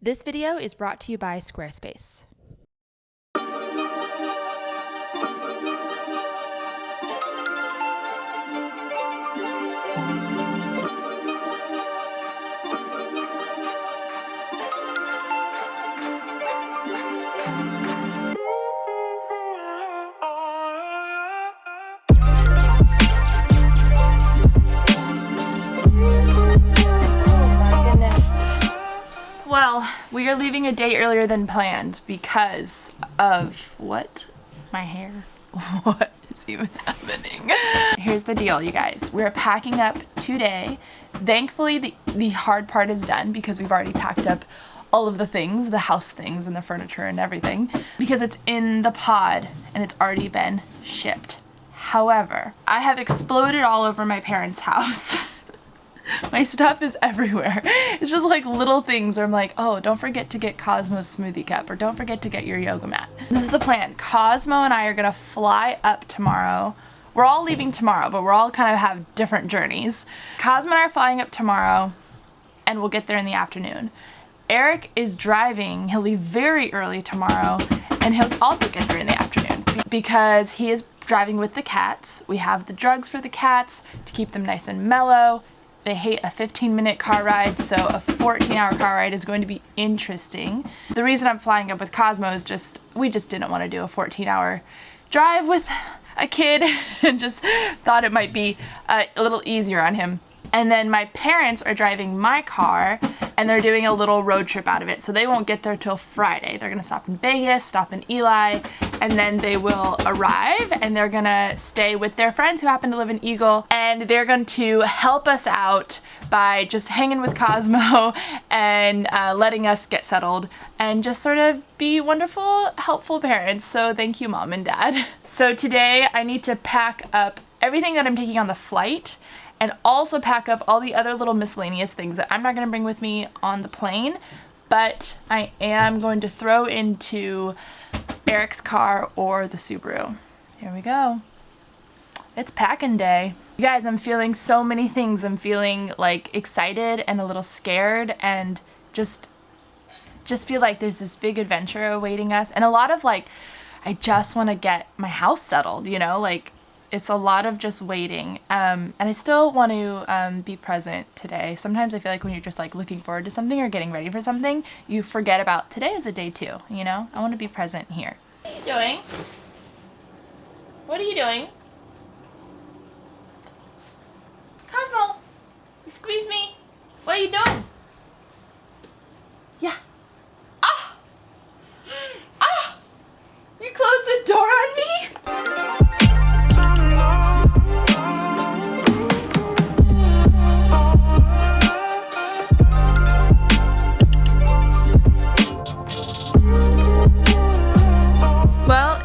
This video is brought to you by Squarespace. Well, we are leaving a day earlier than planned because of what? My hair. What is even happening? Here's the deal, you guys. We're packing up today. Thankfully, the hard part is done because we've already packed up all of the things, the house things and the furniture and everything, because it's in the pod and it's already been shipped. However, I have exploded all over my parents' house. My stuff is everywhere. It's just like little things where I'm like, oh, don't forget to get Cosmo's smoothie cup, or don't forget to get your yoga mat. This is the plan. Cosmo and I are gonna fly up tomorrow. We're all leaving tomorrow, but we're all kind of have different journeys. Cosmo and I are flying up tomorrow, and we'll get there in the afternoon. Eric is driving. He'll leave very early tomorrow, and he'll also get there in the afternoon because he is driving with the cats. We have the drugs for the cats to keep them nice and mellow. They hate a 15-minute car ride, so a 14-hour car ride is going to be interesting. The reason I'm flying up with Cosmo is we just didn't want to do a 14-hour drive with a kid and just thought it might be a little easier on him. And then my parents are driving my car and they're doing a little road trip out of it. So they won't get there till Friday. They're gonna stop in Vegas, stop in Eli, and then they will arrive and they're gonna stay with their friends who happen to live in Eagle. And they're going to help us out by just hanging with Cosmo and letting us get settled and just sort of be wonderful, helpful parents. So thank you, Mom and Dad. So today I need to pack up everything that I'm taking on the flight and also pack up all the other little miscellaneous things that I'm not gonna bring with me on the plane, but I am going to throw into Eric's car or the Subaru. Here we go. It's packing day. You guys, I'm feeling so many things. I'm feeling like excited and a little scared and just feel like there's this big adventure awaiting us. And a lot of like, I just wanna get my house settled, you know, like it's a lot of just waiting. And I still want to be present today. Sometimes I feel like when you're just like looking forward to something or getting ready for something, you forget about today is a day too, you know? I want to be present here. What are you doing? What are you doing? Cosmo, you squeeze me. What are you doing? Yeah. Ah! Ah! You closed the door on me?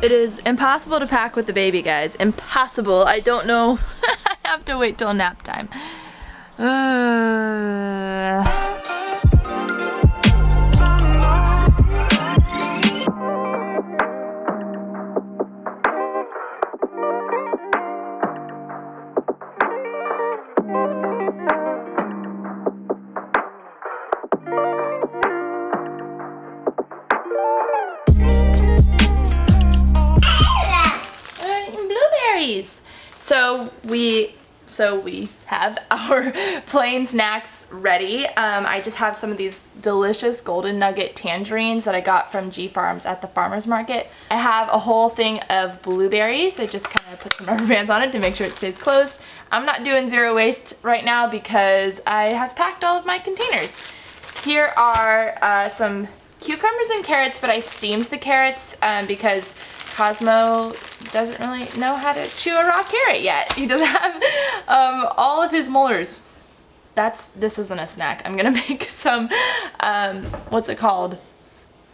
It is impossible to pack with the baby, guys. Impossible. I don't know. I have to wait till nap time. So we have our plain snacks ready. I just have some of these delicious golden nugget tangerines that I got from G Farms at the farmer's market. I have a whole thing of blueberries. I just kind of put some rubber bands on it to make sure it stays closed. I'm not doing zero waste right now because I have packed all of my containers. Here are some cucumbers and carrots, but I steamed the carrots because Cosmo doesn't really know how to chew a raw carrot yet. He doesn't have all of his molars. This isn't a snack. I'm gonna make some, what's it called?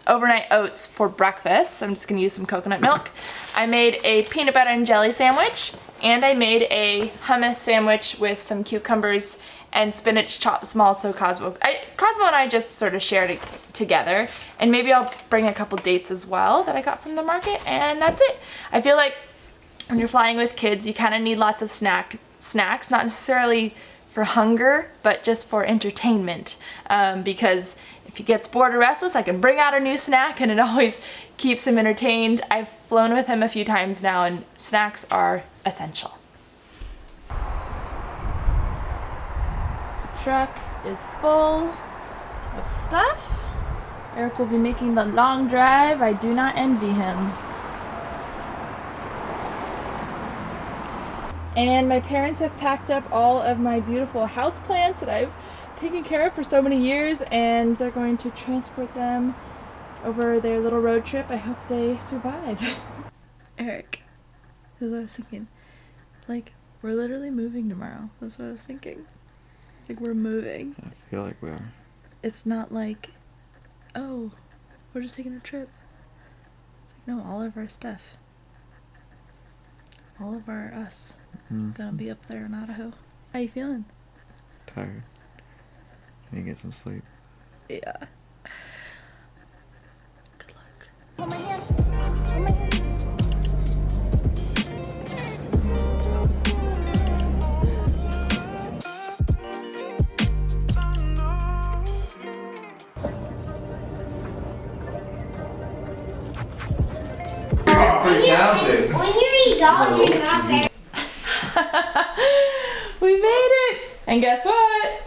Overnight oats for breakfast. I'm just gonna use some coconut milk. I made a peanut butter and jelly sandwich, and I made a hummus sandwich with some cucumbers and spinach chopped small, so Cosmo and I just sort of shared it together. And maybe I'll bring a couple dates as well that I got from the market, and that's it. I feel like when you're flying with kids, you kind of need lots of snacks, not necessarily for hunger, but just for entertainment. Because if he gets bored or restless, I can bring out a new snack and it always keeps him entertained. I've flown with him a few times now and snacks are essential. The truck is full of stuff. Eric will be making the long drive. I do not envy him. And my parents have packed up all of my beautiful houseplants that I've taken care of for so many years, and they're going to transport them over their little road trip. I hope they survive. Eric, this is what I was thinking. Like, we're literally moving tomorrow. That's what I was thinking. Like, we're moving. I feel like we are. It's not like, oh, we're just taking a trip. It's like, no, all of our stuff. All of our us. Gonna be up there in Idaho. How you feeling? Tired. I need to get some sleep. Yeah. Good luck. Hold my hand. Hold my hand. Pretty talented. When you're a dog, you're not very. We made it! And guess what?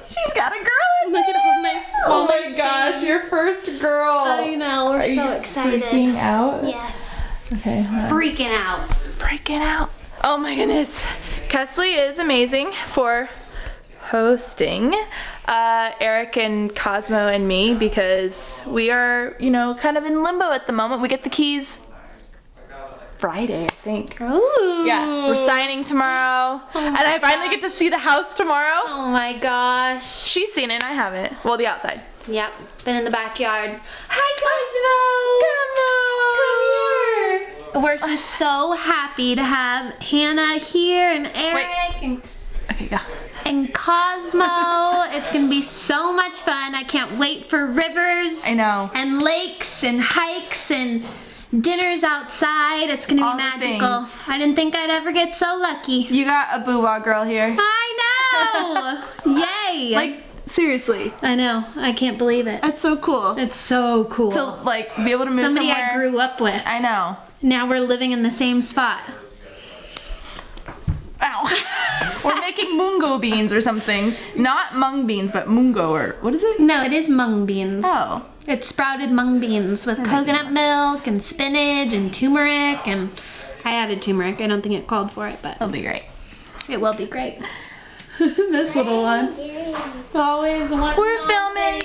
She's got a girl in Look there! at all my Oh my gosh, your first girl! I know, we're Are so you excited. freaking out? Yes. Okay, hold on. Freaking out. Freaking out. Oh my goodness. Kesley is amazing for hosting Eric and Cosmo and me because we are, you know, kind of in limbo at the moment. We get the keys Friday, I think. Ooh. Yeah, we're signing tomorrow. And I finally get to see the house tomorrow. Oh my gosh. She's seen it and I haven't. Well, the outside. Yep, been in the backyard. Hi, Cosmo! Come on! We're just so happy to have Hannah here and Eric and Okay, go. and Cosmo. It's gonna be so much fun. I can't wait for rivers. I know. And lakes and hikes and dinners outside. It's gonna All be the magical. things. I didn't think I'd ever get so lucky. You got a boo-wah girl here. I know! Yay! Like, seriously. I know. I can't believe it. That's so cool. It's so cool. To, like, be able to move Somebody somewhere. I grew up with. I know. Now we're living in the same spot. Ow. We're making mungo beans or something. Not mung beans, but mungo or, what is it? No, it is mung beans. Oh. It's sprouted mung beans with coconut milk and spinach and turmeric, and I added turmeric. I don't think it called for it, but That'll be great. it will be great. This little one. Always want. We're filming.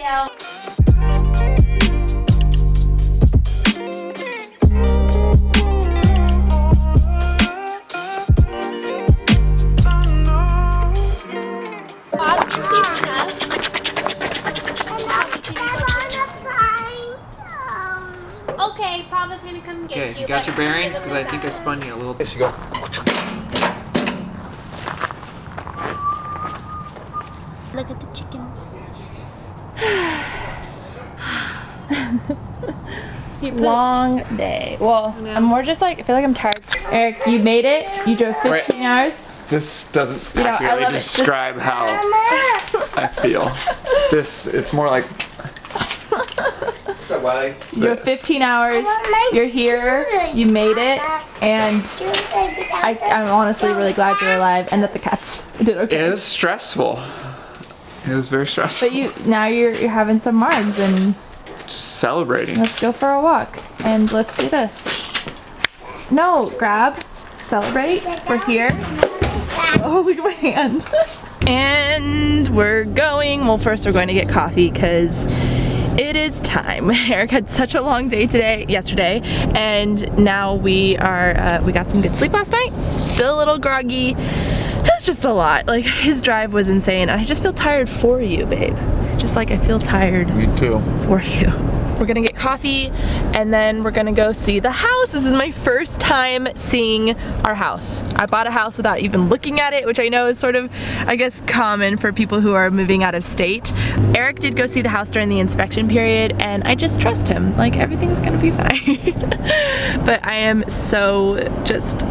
Okay, Papa's gonna come get Okay, you got your bearings? Because I think I spun you a little bit. There you go. Look at the chickens. Long day. Well, I'm more just like, I feel like I'm tired. Eric, you made it. You drove 15 hours. This doesn't You know, I accurately love it. describe how I feel. it's more like. What's up, Wiley? You drove 15 hours. You're here. You made it. And I'm honestly really glad you're alive and that the cats did okay. It was stressful. It was very stressful. But now you're having some margs and Just celebrating. let's go for a walk and let's do this. No, grab, celebrate. We're here. Oh, look at my hand. And we're going. Well, first we're going to get coffee because it is time. Eric had such a long day yesterday, and now we got some good sleep last night. Still a little groggy. It's just a lot. Like, his drive was insane, and I just feel tired for you, babe. Just like I feel tired Me too. for you. We're gonna get coffee and then we're gonna go see the house. This is my first time seeing our house. I bought a house without even looking at it, which I know is sort of, I guess, common for people who are moving out of state. Eric did go see the house during the inspection period and I just trust him. Like, everything's gonna be fine. But I am so just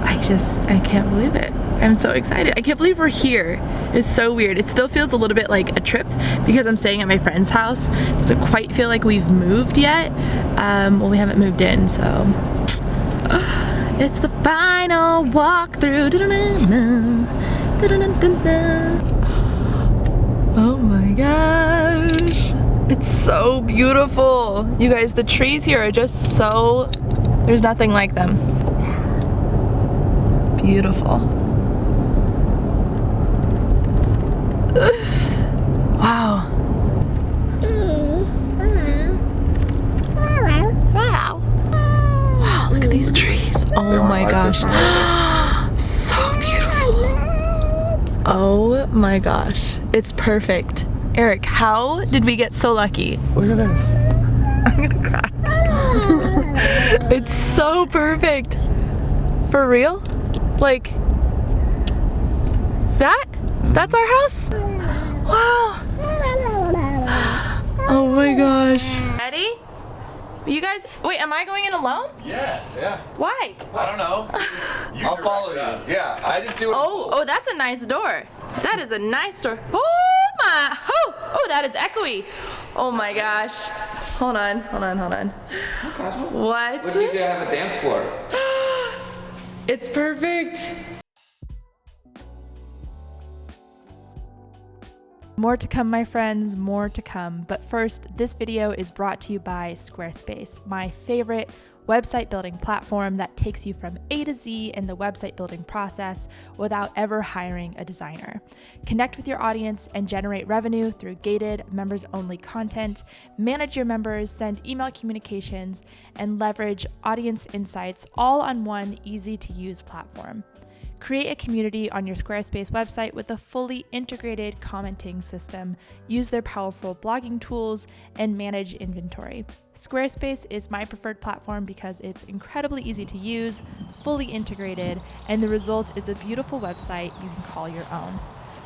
I can't believe it. I'm so excited. I can't believe we're here. It's so weird. It still feels a little bit like a trip because I'm staying at my friend's house. It doesn't quite feel like we've moved yet. Well, we haven't moved in, so. It's the final walkthrough. Oh my gosh. It's so beautiful. You guys, the trees here are just so, there's nothing like them. Beautiful. Wow. Wow, look at these trees. Oh my gosh. So beautiful. Oh my gosh. It's perfect. Eric, how did we get so lucky? Look at this. I'm gonna cry. It's so perfect. For real? Like, that's our house? Wow. Oh my gosh. Ready? You guys, wait, am I going in alone? Yes. Yeah. Why? I don't know. I'll follow you. Yeah, I just do it. Oh, that's a nice door. That is a nice door. Oh my, oh, that is echoey. Oh my gosh. Hold on. What? Look, you have a dance floor. It's perfect. More to come, my friends, more to come. But first, this video is brought to you by Squarespace, my favorite website building platform that takes you from A to Z in the website building process without ever hiring a designer. Connect with your audience and generate revenue through gated, members-only content, manage your members, send email communications, and leverage audience insights all on one easy-to-use platform. Create a community on your Squarespace website with a fully integrated commenting system, use their powerful blogging tools, and manage inventory. Squarespace is my preferred platform because it's incredibly easy to use, fully integrated, and the result is a beautiful website you can call your own.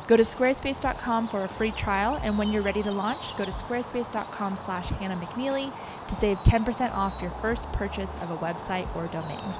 Go to squarespace.com for a free trial, and when you're ready to launch, go to squarespace.com/HannahMcNeely to save 10% off your first purchase of a website or domain.